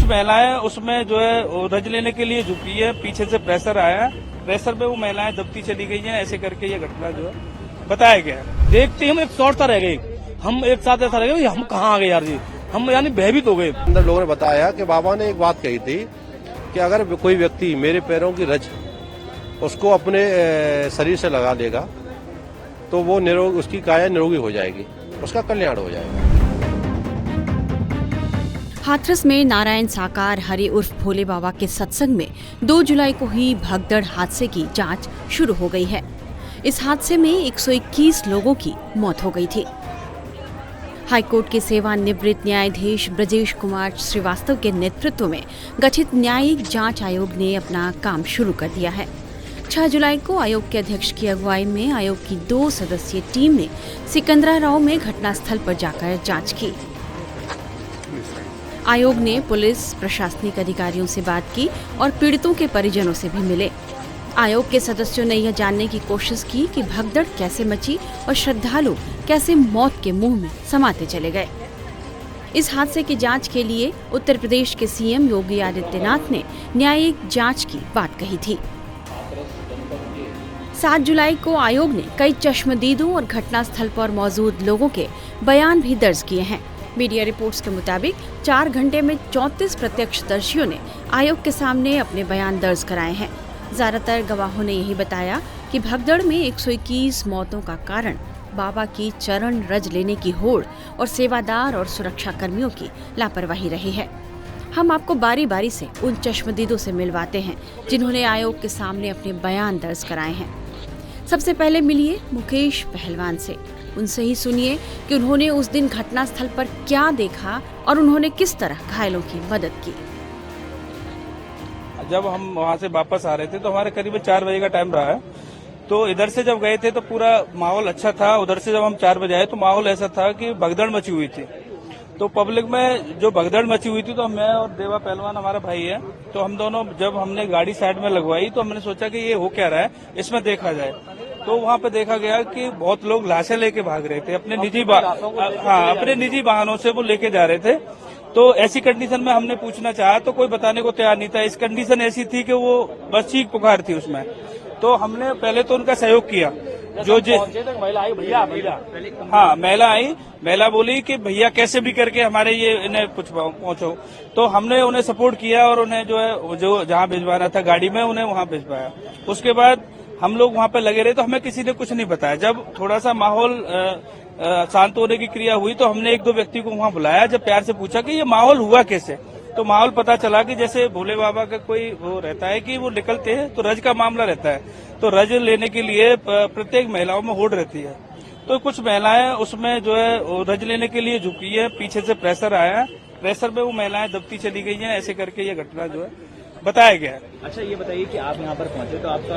महिलाएं उसमें जो है रज लेने के लिए झुकी है, पीछे से प्रेशर आया है, प्रेशर पे वो महिलाएं दबती चली गई हैं। ऐसे करके ये घटना जो है बताया गया है। देखते ही हम एक शॉर्ट सा रह गए, हम एक साथ ऐसा रह गए, हम कहाँ आ गए यार जी, हम यानी भयभीत हो गए। अंदर लोगों ने बताया कि बाबा ने एक बात कही थी कि अगर कोई व्यक्ति मेरे पैरों की रज उसको अपने शरीर से लगा देगा तो वो निरोग, उसकी काया निरोगी हो जाएगी, उसका कल्याण हो जाएगा। हाथरस में नारायण साकार हरि उर्फ भोले बाबा के सत्संग में 2 जुलाई को हुई भगदड़ हादसे की जांच शुरू हो गई है। इस हादसे में 121 लोगों की मौत हो गई थी। हाईकोर्ट के सेवानिवृत्त न्यायाधीश ब्रजेश कुमार श्रीवास्तव के नेतृत्व में गठित न्यायिक जांच आयोग ने अपना काम शुरू कर दिया है। 6 जुलाई को आयोग के अध्यक्ष की अगुवाई में आयोग की 2 सदस्यीय टीम ने सिकंदराराव में घटनास्थल पर जाकर जांच की। आयोग ने पुलिस, प्रशासनिक अधिकारियों से बात की और पीड़ितों के परिजनों से भी मिले। आयोग के सदस्यों ने यह जानने की कोशिश की कि भगदड़ कैसे मची और श्रद्धालु कैसे मौत के मुंह में समाते चले गए। इस हादसे की जांच के लिए उत्तर प्रदेश के सीएम योगी आदित्यनाथ ने न्यायिक जांच की बात कही थी। 7 जुलाई को आयोग ने कई चश्मदीदों और घटनास्थल पर मौजूद लोगों के बयान भी दर्ज किए हैं। मीडिया रिपोर्ट्स के मुताबिक 4 घंटे में 34 प्रत्यक्षदर्शियों ने आयोग के सामने अपने बयान दर्ज कराए हैं। ज्यादातर गवाहों ने यही बताया कि भगदड़ में 121 मौतों का कारण बाबा की चरण रज लेने की होड़ और सेवादार और सुरक्षा कर्मियों की लापरवाही रही है। हम आपको बारी बारी से उन चश्मदीदों से मिलवाते हैं जिन्होंने आयोग के सामने अपने बयान दर्ज कराए हैं। सबसे पहले मिलिए मुकेश पहलवान से। उनसे ही सुनिए कि उन्होंने उस दिन घटनास्थल पर क्या देखा और उन्होंने किस तरह घायलों की मदद की। जब हम वहाँ से वापस आ रहे थे तो हमारे करीब 4 बजे का टाइम रहा है। तो इधर से जब गए थे तो पूरा माहौल अच्छा था। उधर से जब हम 4 बजे आए तो माहौल ऐसा था कि भगदड़ मची हुई थी। तो पब्लिक में जो भगदड़ मची हुई थी तो मैं और देवा पहलवान हमारा भाई है, तो हम दोनों जब हमने गाड़ी साइड में लगवाई तो हमने सोचा कि ये हो क्या रहा है, इसमें देखा जाए। तो वहाँ पे देखा गया कि बहुत लोग लाशें लेके भाग रहे थे, अपने निजी वाहनों से वो लेके जा रहे थे। तो ऐसी कंडीशन में हमने पूछना चाहा तो कोई बताने को तैयार नहीं था। इस कंडीशन ऐसी थी कि वो बस चीख पुकार थी उसमें। तो हमने पहले तो उनका सहयोग किया। महिला आई, महिला बोली कि भैया कैसे भी करके हमारे ये इन्हें कुछ पहुंचो। तो हमने उन्हें सपोर्ट किया और उन्हें जो है जो जहां भिजवाना था गाड़ी में उन्हें वहां भिजवाया। उसके बाद हम लोग वहां पे लगे रहे तो हमें किसी ने कुछ नहीं बताया। जब थोड़ा सा माहौल शांत होने की क्रिया हुई तो हमने 1-2 व्यक्ति को वहां बुलाया। जब प्यार से पूछा कि ये माहौल हुआ कैसे, तो माहौल पता चला कि जैसे भोले बाबा का कोई वो रहता है कि वो निकलते हैं तो रज का मामला रहता है। तो रज लेने के लिए प्रत्येक महिलाओं में होड़ रहती है। तो कुछ महिलाएं उसमें जो है रज लेने के लिए झुकी है, पीछे से प्रेशर आया है, प्रेशर पे वो महिलाएं दबती चली गई हैं। ऐसे करके ये घटना जो है बताया गया है। अच्छा, ये बताइए कि आप यहाँ पर पहुंचे तो आपका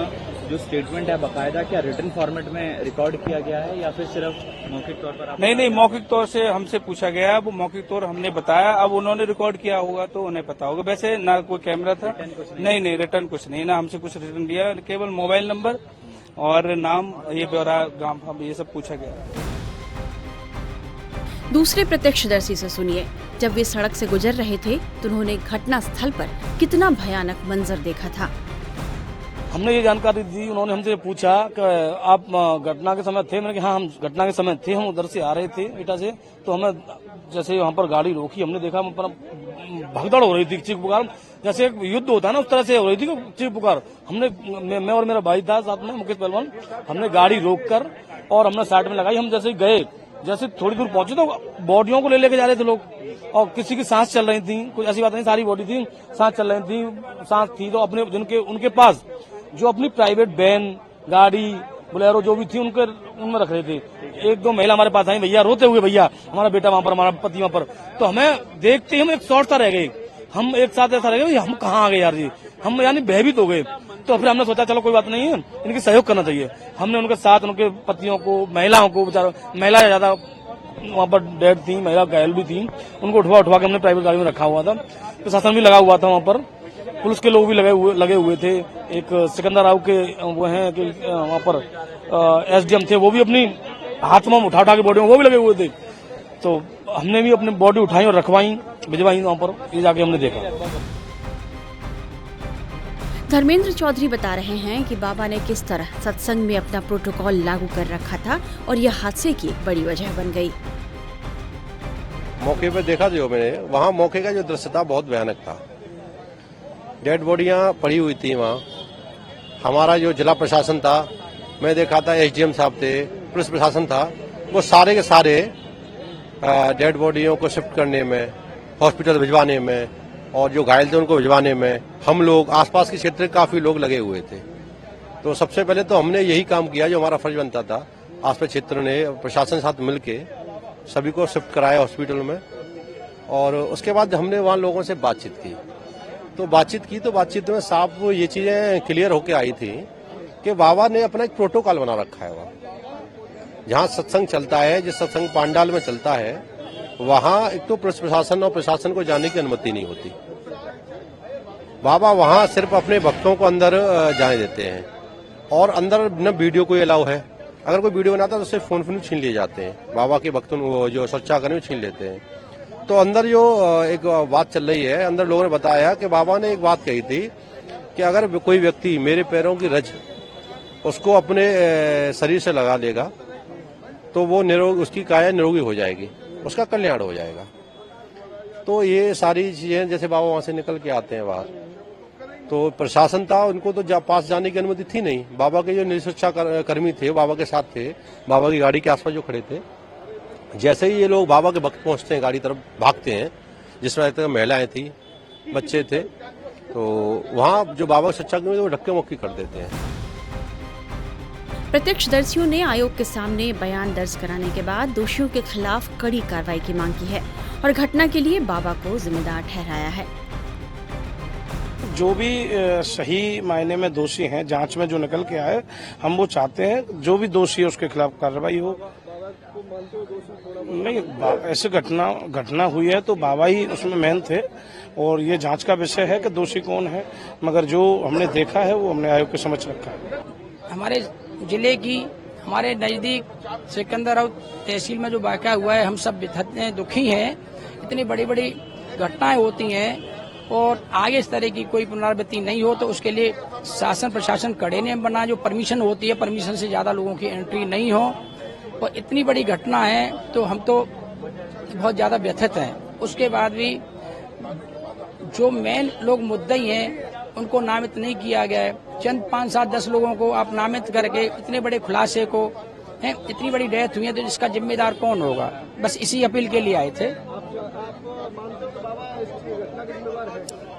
जो स्टेटमेंट है बकायदा क्या रिटन फॉर्मेट में रिकॉर्ड किया गया है या फिर सिर्फ मौखिक तौर पर? नहीं, मौखिक तौर से हमसे पूछा गया, वो मौखिक तौर हमने बताया। अब उन्होंने रिकॉर्ड किया होगा तो उन्हें पता होगा। वैसे ना कोई कैमरा था, नहीं रिटर्न कुछ नहीं, ना हमसे कुछ रिटर्न दिया, केवल मोबाइल नंबर और नाम, ये ब्यौरा, गांव, ये सब पूछा गया। दूसरे प्रत्यक्षदर्शी से सुनिए। जब वे सड़क से गुजर रहे थे तो उन्होंने घटना स्थल पर कितना भयानक मंजर देखा था। हमने ये जानकारी दी, उन्होंने हमसे पूछा कि आप घटना के समय थे। मैंने कहा हाँ, हम घटना के समय थे, हम उधर से आ रहे थे ईटा से। तो हमें जैसे वहाँ पर गाड़ी रोकी, हमने देखा वहाँ पर भगदड़ हो रही थी, चीख पुकार, जैसे एक युद्ध होता है ना उस तरह से हो रही थी चीख पुकार। हमने मैं और मेरा भाई था साथ में मुकेश पहलवान, हमने गाड़ी रोक कर और हमने साइड में लगाई। हम जैसे गए, जैसे थोड़ी दूर पहुंचे तो बॉडियों को लेके जा रहे थे लोग और किसी की सांस चल रही थी, कुछ ऐसी बात नहीं, सारी बॉडी थी, सांस चल रही थी, सांस थी। तो अपने उनके पास जो अपनी प्राइवेट वैन, गाड़ी, बोलेरो जो भी थी उनमें रख रहे थे। 1-2 महिला हमारे पास आई, भैया रोते हुए, भैया हमारा बेटा वहां पर, हमारा पति वहां पर। तो हमें देखते ही हम एक शॉर्ट सा रह गए, हम एक साथ ऐसा रह गए, हम कहाँ आ गए यार जी, हम यानी भयभीत हो गए। तो फिर हमने सोचा चलो कोई बात नहीं है, इनकी सहयोग करना चाहिए। हमने उनके साथ उनके पतियों को, महिलाओं को, बेचारा महिला ज्यादा वहाँ पर डेड थी, महिला घायल भी थी, उनको उठवा के हमने प्राइवेट गाड़ी में रखा हुआ था। प्रशासन भी लगा हुआ था वहाँ पर, पुलिस के लोग भी लगे हुए थे। एक सिकंदराराव के वो हैं कि वहाँ पर SDM थे, वो भी अपनी हाथ में उठा के बॉडी में वो भी लगे हुए थे। तो हमने भी अपनी बॉडी उठाई और रखवाई, भिजवाई वहाँ पर, ये जाके हमने देखा। धर्मेंद्र चौधरी बता रहे हैं कि बाबा ने किस तरह सत्संग में अपना प्रोटोकॉल लागू कर रखा था और यह हादसे की एक बड़ी वजह बन गई। मौके पे देखा जो मैंने, वहाँ मौके का जो दृश्य था बहुत भयानक था। डेड बॉडियां पड़ी हुई थी वहाँ। हमारा जो जिला प्रशासन था, मैं देखा था एसडीएम साहब थे, पुलिस प्रशासन था, वो सारे के सारे डेड बॉडियों को शिफ्ट करने में, हॉस्पिटल भिजवाने में और जो घायल थे उनको भिजवाने में हम लोग, आसपास के क्षेत्र के काफी लोग लगे हुए थे। तो सबसे पहले तो हमने यही काम किया जो हमारा फर्ज बनता था। आसपास क्षेत्र ने प्रशासन के साथ मिलके सभी को शिफ्ट कराया हॉस्पिटल में और उसके बाद हमने वहाँ लोगों से बातचीत की। तो बातचीत में साफ ये चीजें क्लियर होके आई थी कि बाबा ने अपना एक प्रोटोकॉल बना रखा है। वहाँ जहाँ सत्संग चलता है, जिस सत्संग पांडाल में चलता है, वहाँ एक तो पुलिस प्रशासन और प्रशासन को जाने की अनुमति नहीं होती। बाबा वहाँ सिर्फ अपने भक्तों को अंदर जाने देते हैं और अंदर न वीडियो कोई अलाउ है। अगर कोई वीडियो बनाता है तो उससे फोन छीन लिए जाते हैं। बाबा के भक्तों जो सुरक्षाकर्मी छीन लेते हैं। तो अंदर जो एक बात चल रही है, अंदर लोगों ने बताया कि बाबा ने एक बात कही थी कि अगर कोई व्यक्ति मेरे पैरों की रज उसको अपने शरीर से लगा लेगा तो वो उसकी काया निरोगी हो जाएगी, उसका कल्याण हो जाएगा। तो ये सारी चीजें, जैसे बाबा वहां से निकल के आते हैं बाहर, तो प्रशासन था, उनको तो पास जाने की अनुमति थी नहीं। बाबा के जो निरीक्षुरक्षा कर्मी थे, बाबा के साथ थे, बाबा की गाड़ी के आसपास जो खड़े थे, जैसे ही ये लोग बाबा के भक्त पहुंचते हैं, गाड़ी तरफ भागते हैं, जिसमें महिलाएं थी, बच्चे थे, तो वहाँ जो बाबा की सुरक्षा कर्मी थे वो धक्के मुक्की कर देते हैं। प्रत्यक्षदर्शियों ने आयोग के सामने बयान दर्ज कराने के बाद दोषियों के खिलाफ कड़ी कार्रवाई की मांग की है और घटना के लिए बाबा को जिम्मेदार ठहराया है। जो भी सही मायने में दोषी हैं, जांच में जो निकल के आए, हम वो चाहते हैं जो भी दोषी है उसके खिलाफ कार्रवाई हो। नहीं, ऐसे घटना हुई है तो बाबा ही उसमें मेन थे और ये जांच का विषय है कि दोषी कौन है, मगर जो हमने देखा है वो हमने आयोग के समक्ष रखा है। हमारे जिले की, हमारे नजदीक सिकंदर तहसील में जो वाक़या हुआ है, हम सब बेहद दुखी हैं। इतनी बड़ी बड़ी घटनाएं होती हैं और आगे इस तरह की कोई पुनरावृत्ति नहीं हो तो उसके लिए शासन प्रशासन कड़े नियम बना, जो परमिशन होती है, परमिशन से ज्यादा लोगों की एंट्री नहीं हो। और इतनी बड़ी घटना है तो हम तो बहुत ज्यादा व्यथित हैं। उसके बाद भी जो मेन लोग मुद्दई हैं उनको नामित नहीं किया गया है। चंद 5, 7, 10 लोगों को आप नामित करके इतने बड़े खुलासे को, इतनी बड़ी डेथ हुई है तो इसका जिम्मेदार कौन होगा? बस इसी अपील के लिए आए थे।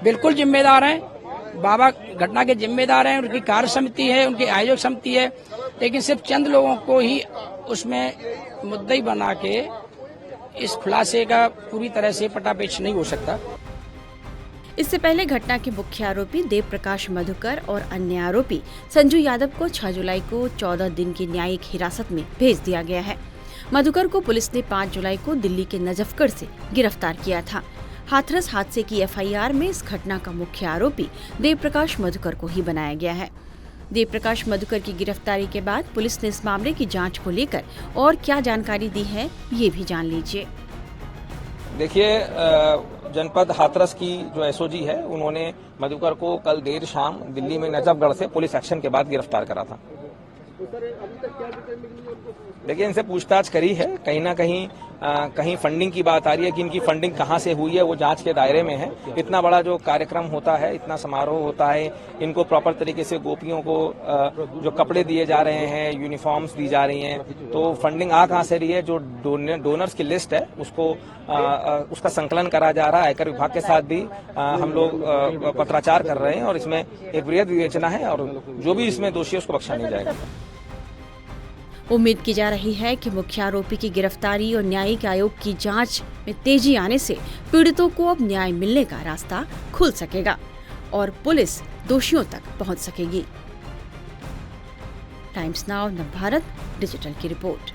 बिल्कुल जिम्मेदार हैं बाबा, घटना के जिम्मेदार हैं। उनकी कार्य समिति है, उनकी आयोजक समिति है, लेकिन सिर्फ चंद लोगों को ही उसमें मुद्दई बना के इस खुलासे का पूरी तरह से पटापेच नहीं हो सकता। इससे पहले घटना के मुख्य आरोपी देव प्रकाश मधुकर और अन्य आरोपी संजू यादव को 6 जुलाई को 14 दिन की न्यायिक हिरासत में भेज दिया गया है। मधुकर को पुलिस ने 5 जुलाई को दिल्ली के नजफगढ़ से गिरफ्तार किया था। हाथरस हादसे की एफआईआर में इस घटना का मुख्य आरोपी देव प्रकाश मधुकर को ही बनाया गया है। देव प्रकाश मधुकर की गिरफ्तारी के बाद पुलिस ने इस मामले की जांच को लेकर और क्या जानकारी दी है, ये भी जान लीजिए। देखिए, जनपद हाथरस की जो एसओजी है, उन्होंने मधुकर को कल देर शाम दिल्ली में नजफगढ़ से पुलिस एक्शन के बाद गिरफ्तार करा था। देखिए, इनसे पूछताछ करी है, कहीं ना कहीं फंडिंग की बात आ रही है कि इनकी फंडिंग कहां से हुई है, वो जांच के दायरे में है। इतना बड़ा जो कार्यक्रम होता है, इतना समारोह होता है, इनको प्रॉपर तरीके से गोपियों को जो कपड़े दिए जा रहे हैं, यूनिफॉर्म्स दी जा रही हैं, तो फंडिंग आ कहां से रही है, जो डोनर्स की लिस्ट है उसका संकलन करा जा रहा है। आयकर विभाग के साथ भी हम लोग पत्राचार कर रहे हैं और इसमें एक वृहद विवेचना है और जो भी इसमें दोषी है उसको बख्शा नहीं जाएगा। उम्मीद की जा रही है कि मुख्य आरोपी की गिरफ्तारी और न्यायिक आयोग की जांच में तेजी आने से पीड़ितों को अब न्याय मिलने का रास्ता खुल सकेगा और पुलिस दोषियों तक पहुंच सकेगी। टाइम्स नाउ नवभारत डिजिटल की रिपोर्ट।